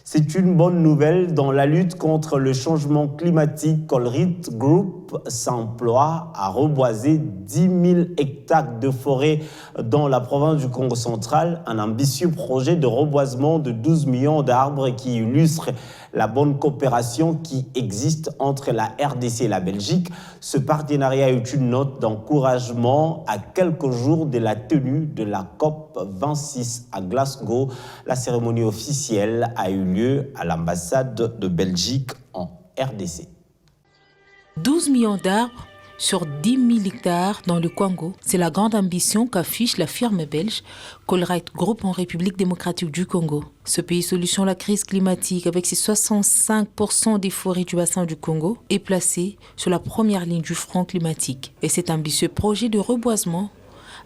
C'est une bonne nouvelle. Dans la lutte contre le changement climatique, Colruyt Group s'emploie à reboiser 10 000 hectares de forêt dans la province du Congo central. Un ambitieux projet de reboisement de 12 millions d'arbres qui illustre la bonne coopération qui existe entre la RDC et la Belgique. Ce partenariat est une note d'encouragement à quelques jours de la tenue de la COP 26 à Glasgow. La cérémonie officielle a eu lieu à l'ambassade de Belgique en RDC. 12 millions d'arbres sur 10 000 hectares dans le Congo, c'est la grande ambition qu'affiche la firme belge Colruyt Group en République démocratique du Congo. Ce pays solution à la crise climatique avec ses 65% des forêts du bassin du Congo est placé sur la première ligne du front climatique. Et cet ambitieux projet de reboisement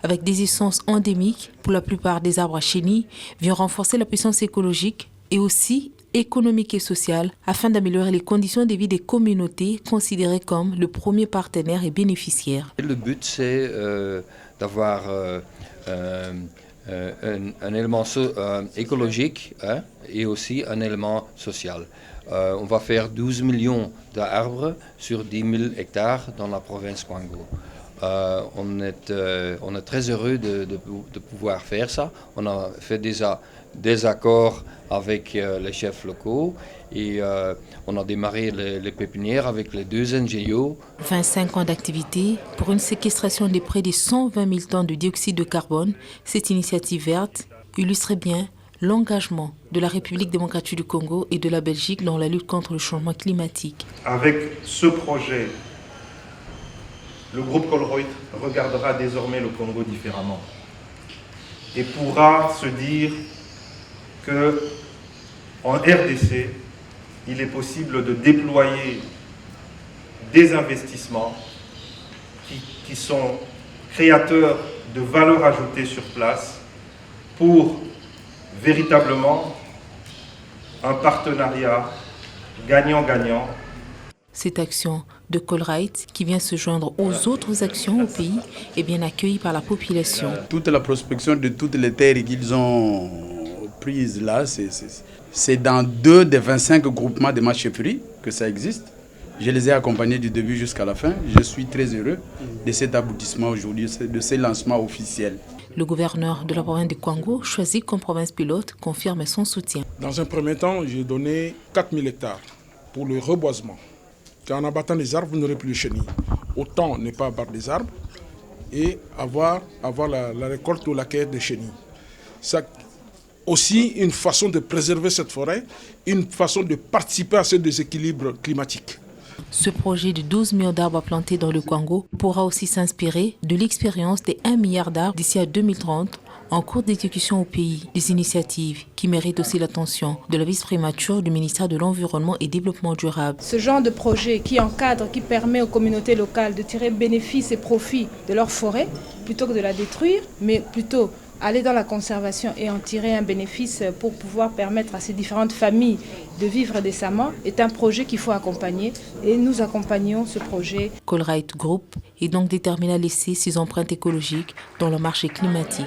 avec des essences endémiques pour la plupart des arbres à chenilles vient renforcer la puissance écologique et aussi économique et sociale afin d'améliorer les conditions de vie des communautés considérées comme le premier partenaire et bénéficiaire. Le but, c'est d'avoir un élément écologique et aussi un élément social. On va faire 12 millions d'arbres sur 10 000 hectares dans la province Congo. On est très heureux de pouvoir faire ça. On a fait déjà des accords avec les chefs locaux et on a démarré les pépinières avec les 2 NGO. 25 ans d'activité pour une séquestration de près de 120 000 tonnes de dioxyde de carbone. Cette initiative verte illustrait bien l'engagement de la République démocratique du Congo et de la Belgique dans la lutte contre le changement climatique. Avec ce projet, le groupe Colruyt regardera désormais le Congo différemment et pourra se dire qu'en RDC, il est possible de déployer des investissements qui sont créateurs de valeur ajoutée sur place pour véritablement un partenariat gagnant-gagnant. Cette action de Colruyt, qui vient se joindre aux autres actions au pays, est bien accueillie par la population. Toute la prospection de toutes les terres qu'ils ont prises là, c'est dans 2 des 25 groupements de ma chefferie que ça existe. Je les ai accompagnés du début jusqu'à la fin. Je suis très heureux de cet aboutissement aujourd'hui, de ce lancement officiel. Le gouverneur de la province du Congo, choisi comme province pilote, confirme son soutien. Dans un premier temps, j'ai donné 4 000 hectares pour le reboisement. Car en abattant des arbres, vous n'aurez plus de chenilles. Autant ne pas abattre des arbres et avoir la récolte ou la cueillette de chenilles. C'est aussi une façon de préserver cette forêt, une façon de participer à ce déséquilibre climatique. Ce projet de 12 millions d'arbres plantés dans le Congo pourra aussi s'inspirer de l'expérience des 1 milliard d'arbres d'ici à 2030 en cours d'exécution au pays. Des initiatives qui méritent aussi l'attention de la vice-primature du ministère de l'Environnement et Développement durable. Ce genre de projet qui encadre, qui permet aux communautés locales de tirer bénéfice et profit de leur forêt, plutôt que de la détruire, mais plutôt aller dans la conservation et en tirer un bénéfice pour pouvoir permettre à ces différentes familles de vivre décemment, est un projet qu'il faut accompagner et nous accompagnons ce projet. Colruyt Group est donc déterminé à laisser ses empreintes écologiques dans le marché climatique.